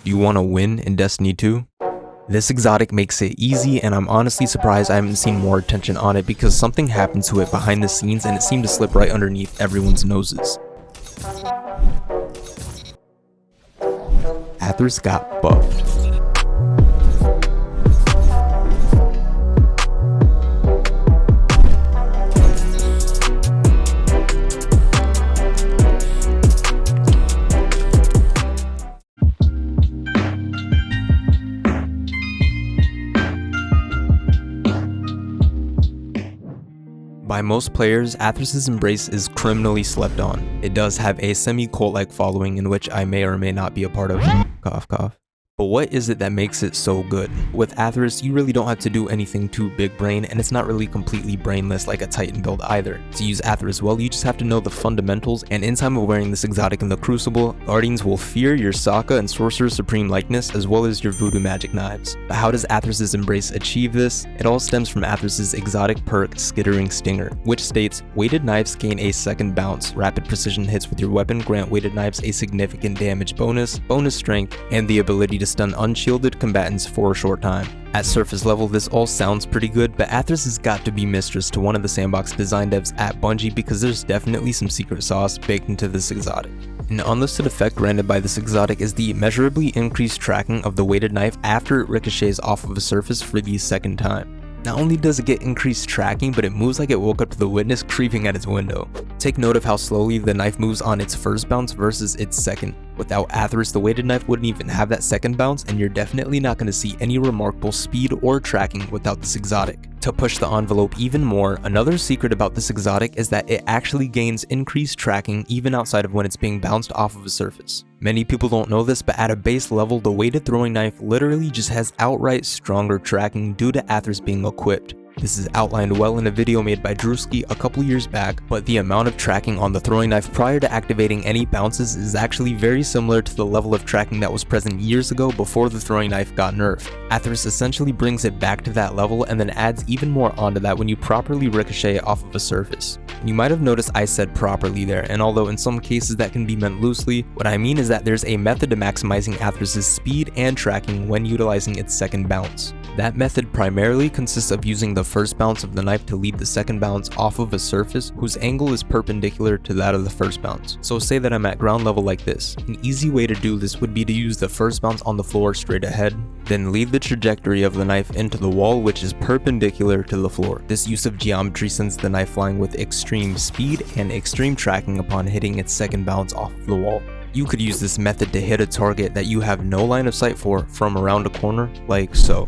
Do you want to win in Destiny 2? This exotic makes it easy, and I'm honestly surprised I haven't seen more attention on it because something happened to it behind the scenes and it seemed to slip right underneath everyone's noses. Athrys got buffed. By most players, Athrys' embrace is criminally slept on. It does have a semi-cult-like following in which I may or may not be a part of. Cough cough. But what is it that makes it so good? With Athrys, you really don't have to do anything too big brain, and it's not really completely brainless like a Titan build either. To use Athrys well, you just have to know the fundamentals, and in time of wearing this exotic in the Crucible, Guardians will fear your Sokka and Sorcerer Supreme likeness as well as your voodoo magic knives. But how does Athrys' embrace achieve this? It all stems from Athrys' exotic perk Skittering Stinger, which states, weighted knives gain a second bounce, rapid precision hits with your weapon grant weighted knives a significant damage bonus, bonus strength, and the ability to stun unshielded combatants for a short time. At surface level, this all sounds pretty good, but Athrys has got to be mistress to one of the sandbox design devs at Bungie because there's definitely some secret sauce baked into this exotic. An unlisted effect granted by this exotic is the measurably increased tracking of the weighted knife after it ricochets off of a surface for the second time. Not only does it get increased tracking, but it moves like it woke up to the witness creeping at its window. Take note of how slowly the knife moves on its first bounce versus its second. Without Athrys, the weighted knife wouldn't even have that second bounce, and you're definitely not going to see any remarkable speed or tracking without this exotic. To push the envelope even more, another secret about this exotic is that it actually gains increased tracking even outside of when it's being bounced off of a surface. Many people don't know this, but at a base level, the weighted throwing knife literally just has outright stronger tracking due to Athrys being equipped. This is outlined well in a video made by Drewski a couple years back, but the amount of tracking on the throwing knife prior to activating any bounces is actually very similar to the level of tracking that was present years ago before the throwing knife got nerfed. Athrys essentially brings it back to that level and then adds even more onto that when you properly ricochet off of a surface. You might have noticed I said properly there, and although in some cases that can be meant loosely, what I mean is that there's a method to maximizing Athrys' speed and tracking when utilizing its second bounce. That method primarily consists of using the first bounce of the knife to lead the second bounce off of a surface whose angle is perpendicular to that of the first bounce. So say that I'm at ground level like this. An easy way to do this would be to use the first bounce on the floor straight ahead, then lead the trajectory of the knife into the wall which is perpendicular to the floor. This use of geometry sends the knife flying with extreme speed and extreme tracking upon hitting its second bounce off of the wall. You could use this method to hit a target that you have no line of sight for from around a corner, like so.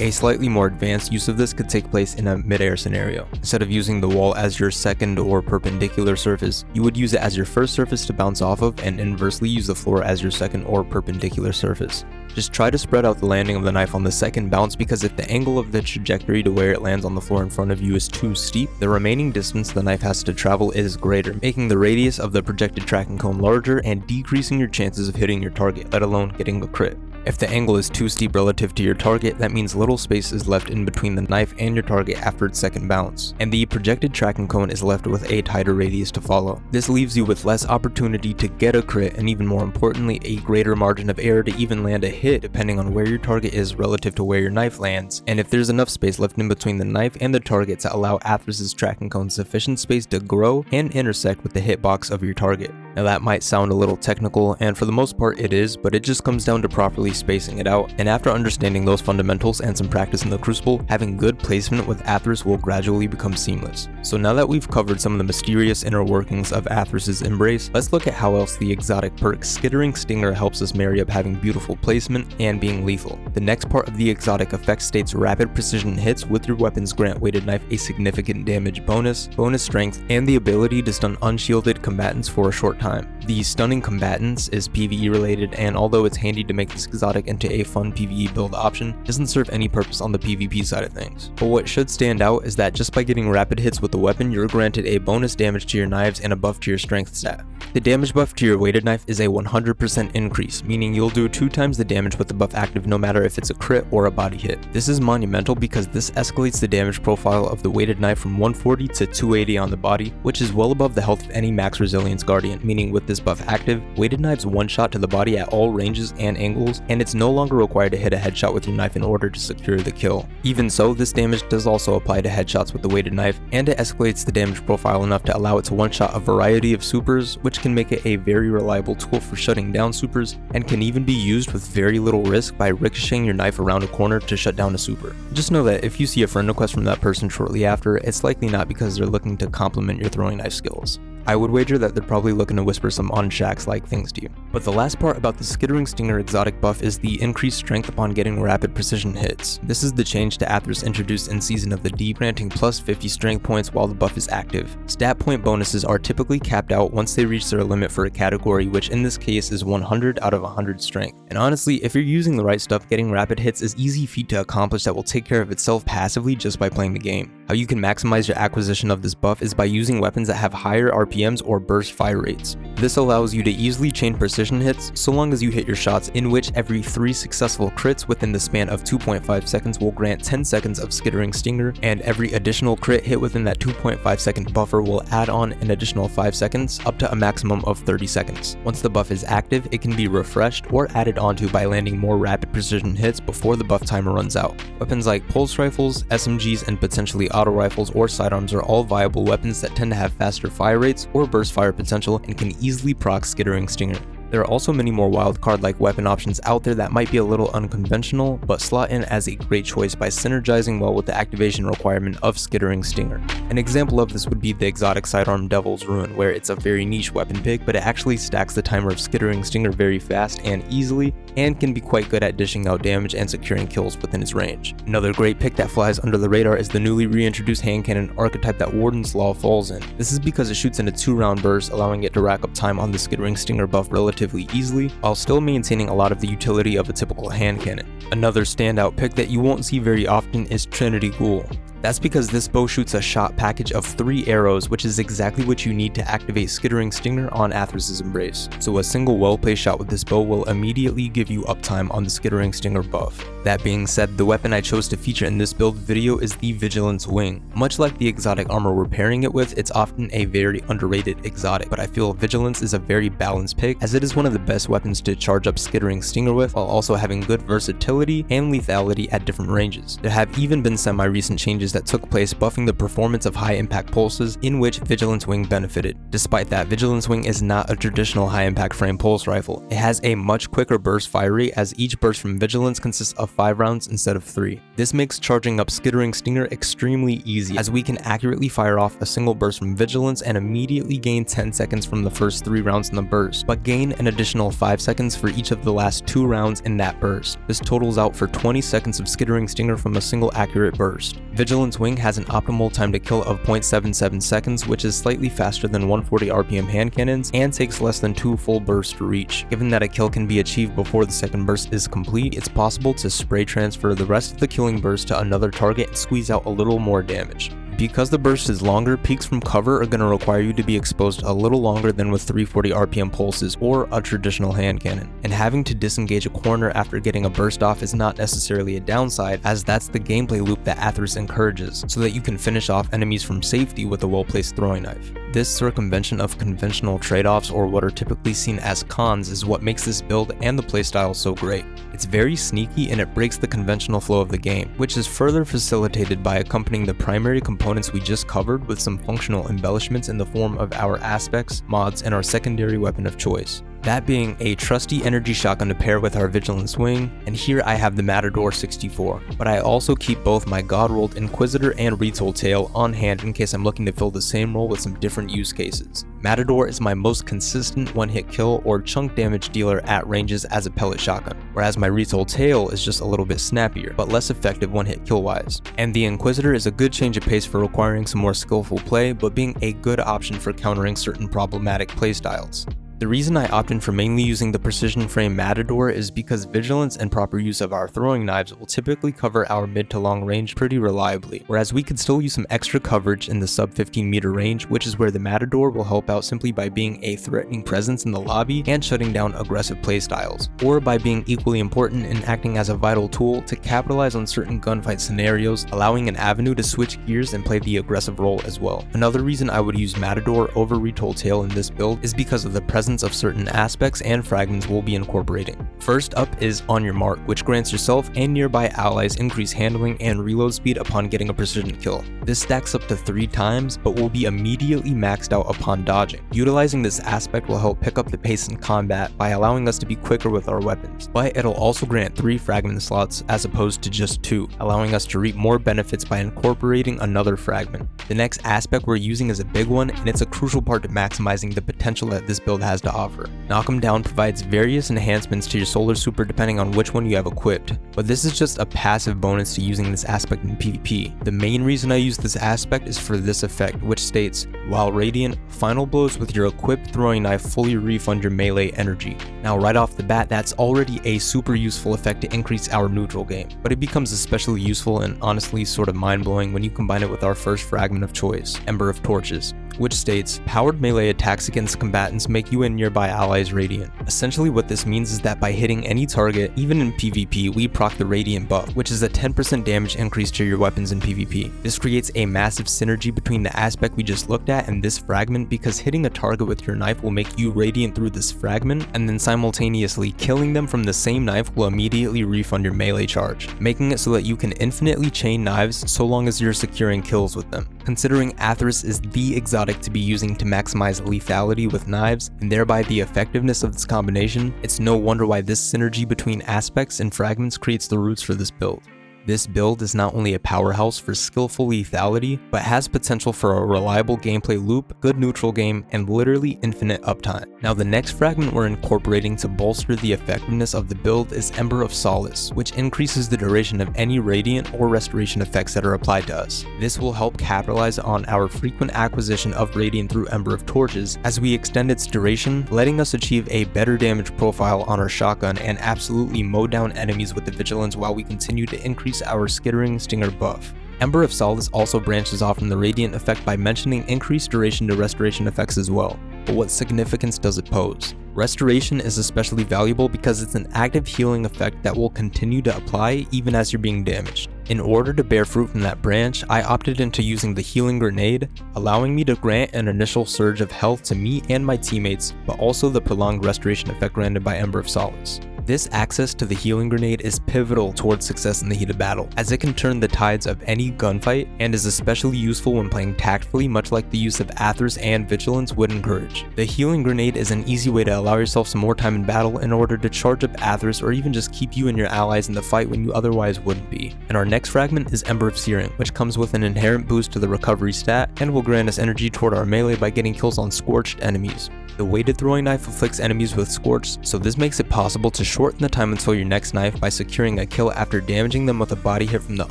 A slightly more advanced use of this could take place in a mid-air scenario. Instead of using the wall as your second or perpendicular surface, you would use it as your first surface to bounce off of and inversely use the floor as your second or perpendicular surface. Just try to spread out the landing of the knife on the second bounce because if the angle of the trajectory to where it lands on the floor in front of you is too steep, the remaining distance the knife has to travel is greater, making the radius of the projected tracking cone larger and decreasing your chances of hitting your target, let alone getting a crit. If the angle is too steep relative to your target, that means little space is left in between the knife and your target after its second bounce, and the projected tracking cone is left with a tighter radius to follow. This leaves you with less opportunity to get a crit and even more importantly, a greater margin of error to even land a hit depending on where your target is relative to where your knife lands, and if there's enough space left in between the knife and the target to allow Athrys' tracking cone sufficient space to grow and intersect with the hitbox of your target. Now that might sound a little technical, and for the most part it is, but it just comes down to properly spacing it out, and after understanding those fundamentals and some practice in the Crucible, having good placement with Athrys will gradually become seamless. So now that we've covered some of the mysterious inner workings of Athrys' embrace, let's look at how else the exotic perk Skittering Stinger helps us marry up having beautiful placement and being lethal. The next part of the exotic effect states rapid precision hits with your weapons grant weighted knife a significant damage bonus, bonus strength, and the ability to stun unshielded combatants for a short time. The stunning combatants is PvE related, and although it's handy to make this exotic into a fun PvE build option, it doesn't serve any purpose on the PvP side of things. But what should stand out is that just by getting rapid hits with the weapon, you're granted a bonus damage to your knives and a buff to your strength stat. The damage buff to your weighted knife is a 100% increase, meaning you'll do 2 times the damage with the buff active no matter if it's a crit or a body hit. This is monumental because this escalates the damage profile of the weighted knife from 140 to 280 on the body, which is well above the health of any max resilience guardian, meaning with this buff active, weighted knives one-shot to the body at all ranges and angles, and it's no longer required to hit a headshot with your knife in order to secure the kill. Even so, this damage does also apply to headshots with the weighted knife, and it escalates the damage profile enough to allow it to one-shot a variety of supers, which can make it a very reliable tool for shutting down supers, and can even be used with very little risk by ricocheting your knife around a corner to shut down a super. Just know that if you see a friend request from that person shortly after, it's likely not because they're looking to compliment your throwing knife skills. I would wager that they're probably looking to whisper some on-shax-like things to you. But the last part about the Skittering Stinger exotic buff is the increased strength upon getting rapid precision hits. This is the change to Athrys introduced in Season of the Deep, granting plus 50 strength points while the buff is active. Stat point bonuses are typically capped out once they reach their limit for a category, which in this case is 100 out of 100 strength. And honestly, if you're using the right stuff, getting rapid hits is easy feat to accomplish that will take care of itself passively just by playing the game. How you can maximize your acquisition of this buff is by using weapons that have higher RPMs or burst fire rates. This allows you to easily chain precision hits so long as you hit your shots, in which every 3 successful crits within the span of 2.5 seconds will grant 10 seconds of Skittering Stinger, and every additional crit hit within that 2.5 second buffer will add on an additional 5 seconds up to a maximum of 30 seconds. Once the buff is active, it can be refreshed or added onto by landing more rapid precision hits before the buff timer runs out. Weapons like pulse rifles, SMGs, and potentially auto rifles or sidearms are all viable weapons that tend to have faster fire rates or burst fire potential and can easily proc Skittering Stinger. There are also many more wildcard-like weapon options out there that might be a little unconventional, but slot in as a great choice by synergizing well with the activation requirement of Skittering Stinger. An example of this would be the exotic sidearm Devil's Ruin, where it's a very niche weapon pick, but it actually stacks the timer of Skittering Stinger very fast and easily, and can be quite good at dishing out damage and securing kills within its range. Another great pick that flies under the radar is the newly reintroduced hand cannon archetype that Warden's Law falls in. This is because it shoots in a 2-round burst, allowing it to rack up time on the Skittering Stinger buff relatively easily, while still maintaining a lot of the utility of a typical hand cannon. Another standout pick that you won't see very often is Trinity Ghoul. That's because this bow shoots a shot package of 3 arrows, which is exactly what you need to activate Skittering Stinger on Athrys' Embrace. So a single well-placed shot with this bow will immediately give you uptime on the Skittering Stinger buff. That being said, the weapon I chose to feature in this build video is the Vigilance Wing. Much like the exotic armor we're pairing it with, it's often a very underrated exotic, but I feel Vigilance is a very balanced pick, as it is one of the best weapons to charge up Skittering Stinger with, while also having good versatility and lethality at different ranges. There have even been semi-recent changes that took place buffing the performance of high impact pulses, in which Vigilance Wing benefited. Despite that, Vigilance Wing is not a traditional high impact frame pulse rifle. It has a much quicker burst fire rate, as each burst from Vigilance consists of 5 rounds instead of 3. This makes charging up Skittering Stinger extremely easy, as we can accurately fire off a single burst from Vigilance and immediately gain 10 seconds from the first 3 rounds in the burst, but gain an additional 5 seconds for each of the last 2 rounds in that burst. This totals out for 20 seconds of Skittering Stinger from a single accurate burst. Vigilance Wing has an optimal time to kill of 0.77 seconds, which is slightly faster than 140 RPM hand cannons, and takes less than 2 full bursts to reach. Given that a kill can be achieved before the second burst is complete, it's possible to spray transfer the rest of the killing burst to another target and squeeze out a little more damage. Because the burst is longer, peeks from cover are going to require you to be exposed a little longer than with 340 RPM pulses or a traditional hand cannon. And having to disengage a corner after getting a burst off is not necessarily a downside, as that's the gameplay loop that Athrys encourages, so that you can finish off enemies from safety with a well-placed throwing knife. This circumvention of conventional trade-offs, or what are typically seen as cons, is what makes this build and the playstyle so great. It's very sneaky and it breaks the conventional flow of the game, which is further facilitated by accompanying the primary components we just covered with some functional embellishments in the form of our aspects, mods, and our secondary weapon of choice. That being a trusty energy shotgun to pair with our Vigilance Wing, and here I have the Matador 64, but I also keep both my God-rolled Inquisitor and Retold Tail on hand in case I'm looking to fill the same role with some different use cases. Matador is my most consistent one-hit kill or chunk damage dealer at ranges as a pellet shotgun, whereas my Retold Tail is just a little bit snappier, but less effective one-hit kill-wise. And the Inquisitor is a good change of pace for requiring some more skillful play, but being a good option for countering certain problematic playstyles. The reason I opted for mainly using the precision frame Matador is because vigilance and proper use of our throwing knives will typically cover our mid to long range pretty reliably, whereas we could still use some extra coverage in the sub 15 meter range, which is where the Matador will help out simply by being a threatening presence in the lobby and shutting down aggressive playstyles, or by being equally important in acting as a vital tool to capitalize on certain gunfight scenarios, allowing an avenue to switch gears and play the aggressive role as well. Another reason I would use Matador over Retold Tale in this build is because of the presence of certain aspects and fragments we'll be incorporating. First up is On Your Mark, which grants yourself and nearby allies increased handling and reload speed upon getting a precision kill. This stacks up to 3 times, but will be immediately maxed out upon dodging. Utilizing this aspect will help pick up the pace in combat by allowing us to be quicker with our weapons, but it'll also grant 3 fragment slots as opposed to just 2, allowing us to reap more benefits by incorporating another fragment. The next aspect we're using is a big one, and it's a crucial part to maximizing the potential that this build has to offer. Knock 'em Down provides various enhancements to your solar super depending on which one you have equipped, but this is just a passive bonus to using this aspect in PvP. The main reason I use this aspect is for this effect, which states, while radiant, final blows with your equipped throwing knife fully refund your melee energy. Now right off the bat, that's already a super useful effect to increase our neutral game, but it becomes especially useful and honestly sort of mind-blowing when you combine it with our first fragment of choice, Ember of Torches, which states, powered melee attacks against combatants make you and nearby allies radiant. Essentially what this means is that by hitting any target, even in PvP, we proc the radiant buff, which is a 10% damage increase to your weapons in PvP. This creates a massive synergy between the aspect we just looked at and this fragment, because hitting a target with your knife will make you radiant through this fragment, and then simultaneously killing them from the same knife will immediately refund your melee charge, making it so that you can infinitely chain knives so long as you're securing kills with them. Considering Athrys is the exotic to be using to maximize lethality with knives, and thereby the effectiveness of this combination, it's no wonder why this synergy between aspects and fragments creates the roots for this build. This build is not only a powerhouse for skillful lethality, but has potential for a reliable gameplay loop, good neutral game, and literally infinite uptime. Now the next fragment we're incorporating to bolster the effectiveness of the build is Ember of Solace, which increases the duration of any radiant or restoration effects that are applied to us. This will help capitalize on our frequent acquisition of radiant through Ember of Torches as we extend its duration, letting us achieve a better damage profile on our shotgun and absolutely mow down enemies with the Vigilance while we continue to increase our Skittering Stinger buff. Ember of Solace also branches off from the radiant effect by mentioning increased duration to restoration effects as well. But what significance does it pose? Restoration is especially valuable because it's an active healing effect that will continue to apply even as you're being damaged. In order to bear fruit from that branch, I opted into using the Healing Grenade, allowing me to grant an initial surge of health to me and my teammates, but also the prolonged restoration effect granted by Ember of Solace. This access to the Healing Grenade is pivotal towards success in the heat of battle, as it can turn the tides of any gunfight and is especially useful when playing tactfully, much like the use of Athrys and Vigilance would encourage. The Healing Grenade is an easy way to allow yourself some more time in battle in order to charge up Athrys or even just keep you and your allies in the fight when you otherwise wouldn't be. And our next fragment is Ember of Searing, which comes with an inherent boost to the recovery stat and will grant us energy toward our melee by getting kills on scorched enemies. The weighted throwing knife afflicts enemies with scorched, so this makes it possible to shorten the time until your next knife by securing a kill after damaging them with a body hit from the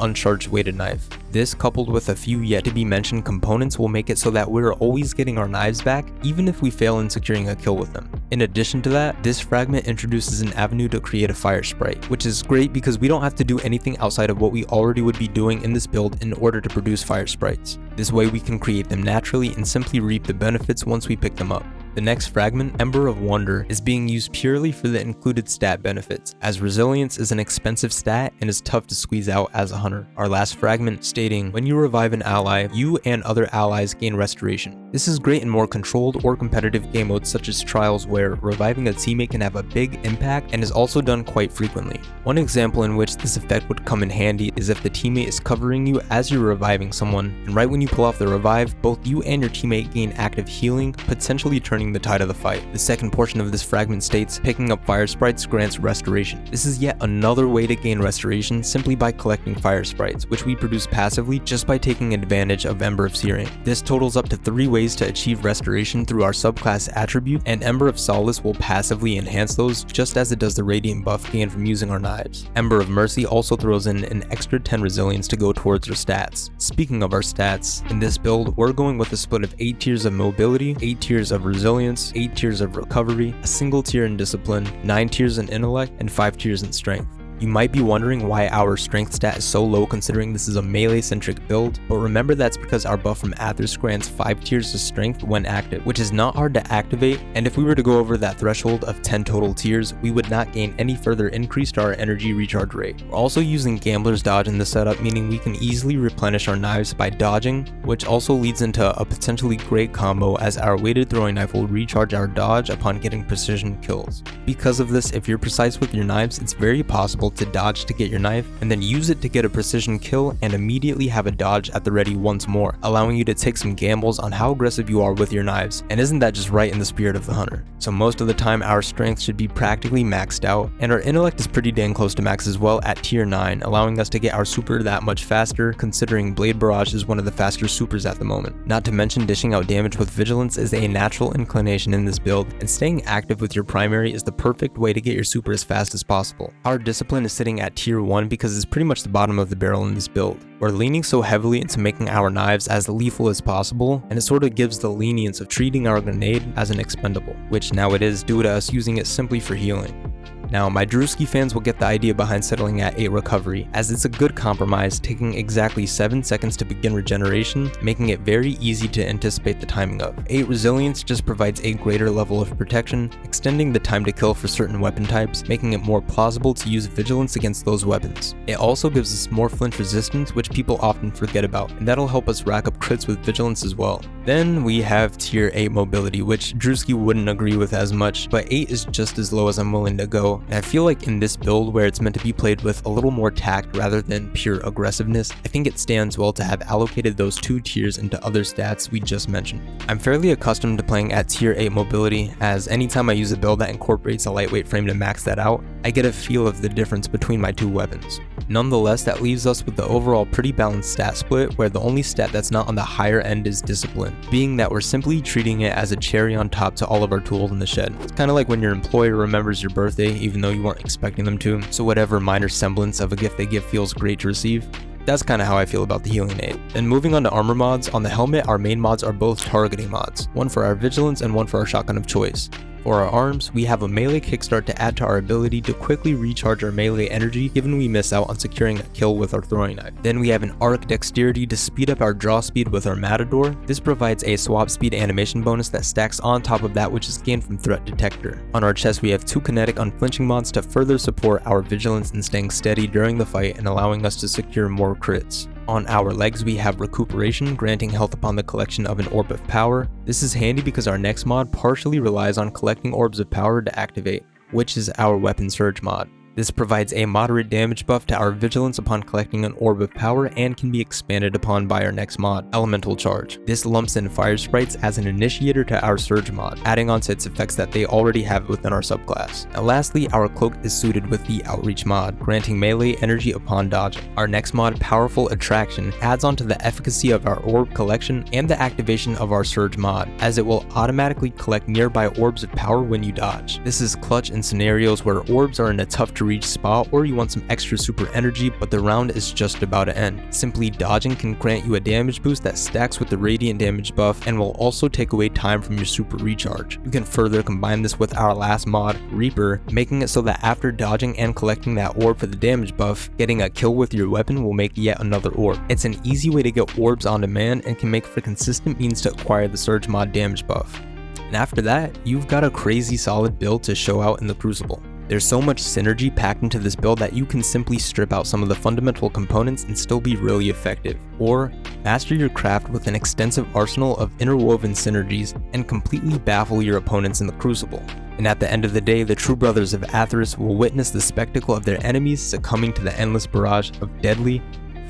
uncharged weighted knife. This, coupled with a few yet to be mentioned components, will make it so that we're always getting our knives back even if we fail in securing a kill with them. In addition to that, this fragment introduces an avenue to create a fire sprite, which is great because we don't have to do anything outside of what we already would be doing in this build in order to produce fire sprites. This way we can create them naturally and simply reap the benefits once we pick them up. The next fragment, Ember of Wonder, is being used purely for the included stat benefits, as resilience is an expensive stat and is tough to squeeze out as a hunter. Our last fragment stating, when you revive an ally, you and other allies gain restoration. This is great in more controlled or competitive game modes such as Trials, where reviving a teammate can have a big impact and is also done quite frequently. One example in which this effect would come in handy is if the teammate is covering you as you're reviving someone, and right when you pull off the revive, both you and your teammate gain active healing, potentially turning the tide of the fight. The second portion of this fragment states, picking up fire sprites grants restoration. This is yet another way to gain restoration simply by collecting fire sprites, which we produce passively just by taking advantage of Ember of Searing. This totals up to 3 ways to achieve restoration through our subclass attribute, and Ember of Solace will passively enhance those just as it does the radiant buff gained from using our knives. Ember of Mercy also throws in an extra 10 resilience to go towards our stats. Speaking of our stats, in this build we're going with a split of 8 tiers of mobility, 8 tiers of resilience, resilience, 8 tiers of recovery, a single tier in discipline, 9 tiers in intellect, and 5 tiers in strength. You might be wondering why our strength stat is so low considering this is a melee-centric build, but remember that's because our buff from Athrys grants 5 tiers of strength when active, which is not hard to activate, and if we were to go over that threshold of 10 total tiers, we would not gain any further increase to our energy recharge rate. We're also using Gambler's Dodge in this setup, meaning we can easily replenish our knives by dodging, which also leads into a potentially great combo as our weighted throwing knife will recharge our dodge upon getting precision kills. Because of this, if you're precise with your knives, it's very possible to dodge to get your knife and then use it to get a precision kill and immediately have a dodge at the ready once more, allowing you to take some gambles on how aggressive you are with your knives. And isn't that just right in the spirit of the hunter? So most of the time our strength should be practically maxed out, and our intellect is pretty dang close to max as well at tier 9, allowing us to get our super that much faster considering Blade Barrage is one of the faster supers at the moment. Not to mention dishing out damage with Vigilance is a natural inclination in this build, and staying active with your primary is the perfect way to get your super as fast as possible. Our discipline is sitting at tier 1 because it's pretty much the bottom of the barrel in this build. We're leaning so heavily into making our knives as lethal as possible, and it sort of gives the lenience of treating our grenade as an expendable, which now it is due to us using it simply for healing. Now, my Drewski fans will get the idea behind settling at 8 recovery, as it's a good compromise, taking exactly 7 seconds to begin regeneration, making it very easy to anticipate the timing of. 8 resilience just provides a greater level of protection, extending the time to kill for certain weapon types, making it more plausible to use vigilance against those weapons. It also gives us more flinch resistance, which people often forget about, and that'll help us rack up crits with vigilance as well. Then we have tier 8 mobility, which Drewski wouldn't agree with as much, but 8 is just as low as I'm willing to go. And I feel like in this build where it's meant to be played with a little more tact rather than pure aggressiveness, I think it stands well to have allocated those 2 tiers into other stats we just mentioned. I'm fairly accustomed to playing at tier 8 mobility, as anytime I use a build that incorporates a lightweight frame to max that out, I get a feel of the difference between my 2 weapons. Nonetheless, that leaves us with the overall pretty balanced stat split, where the only stat that's not on the higher end is discipline, being that we're simply treating it as a cherry on top to all of our tools in the shed. It's kind of like when your employer remembers your birthday even though you weren't expecting them to, so whatever minor semblance of a gift they give feels great to receive. That's kind of how I feel about the healing aid. And moving on to armor mods, on the helmet our main mods are both targeting mods, one for our vigilance and one for our shotgun of choice. For our arms, we have a melee kickstart to add to our ability to quickly recharge our melee energy given we miss out on securing a kill with our throwing knife. Then we have an arc dexterity to speed up our draw speed with our matador. This provides a swap speed animation bonus that stacks on top of that which is gained from threat detector. On our chest we have 2 kinetic unflinching mods to further support our vigilance and staying steady during the fight and allowing us to secure more crits. On our legs we have recuperation, granting health upon the collection of an orb of power. This is handy because our next mod partially relies on collecting orbs of power to activate, which is our weapon surge mod. This provides a moderate damage buff to our vigilance upon collecting an orb of power and can be expanded upon by our next mod, Elemental Charge. This lumps in fire sprites as an initiator to our surge mod, adding on to its effects that they already have within our subclass. Now lastly, our cloak is suited with the Outreach mod, granting melee energy upon dodging. Our next mod, Powerful Attraction, adds on to the efficacy of our orb collection and the activation of our surge mod, as it will automatically collect nearby orbs of power when you dodge. This is clutch in scenarios where orbs are in a tough to reach spot or you want some extra super energy but the round is just about to end. Simply dodging can grant you a damage boost that stacks with the radiant damage buff and will also take away time from your super recharge. You can further combine this with our last mod, Reaper, making it so that after dodging and collecting that orb for the damage buff, getting a kill with your weapon will make yet another orb. It's an easy way to get orbs on demand and can make for consistent means to acquire the surge mod damage buff. And after that, you've got a crazy solid build to show out in the Crucible. There's so much synergy packed into this build that you can simply strip out some of the fundamental components and still be really effective, or master your craft with an extensive arsenal of interwoven synergies and completely baffle your opponents in the Crucible. And at the end of the day, the true brothers of Athrys will witness the spectacle of their enemies succumbing to the endless barrage of deadly,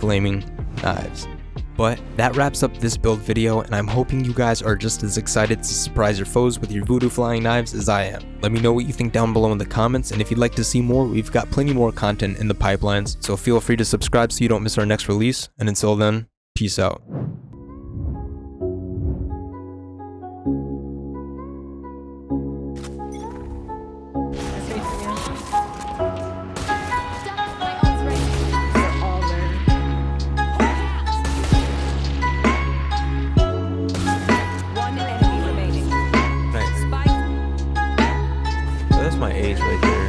flaming knives. But that wraps up this build video, and I'm hoping you guys are just as excited to surprise your foes with your voodoo flying knives as I am. Let me know what you think down below in the comments, and if you'd like to see more, we've got plenty more content in the pipelines, so feel free to subscribe so you don't miss our next release, and until then, peace out. Nice. age legend.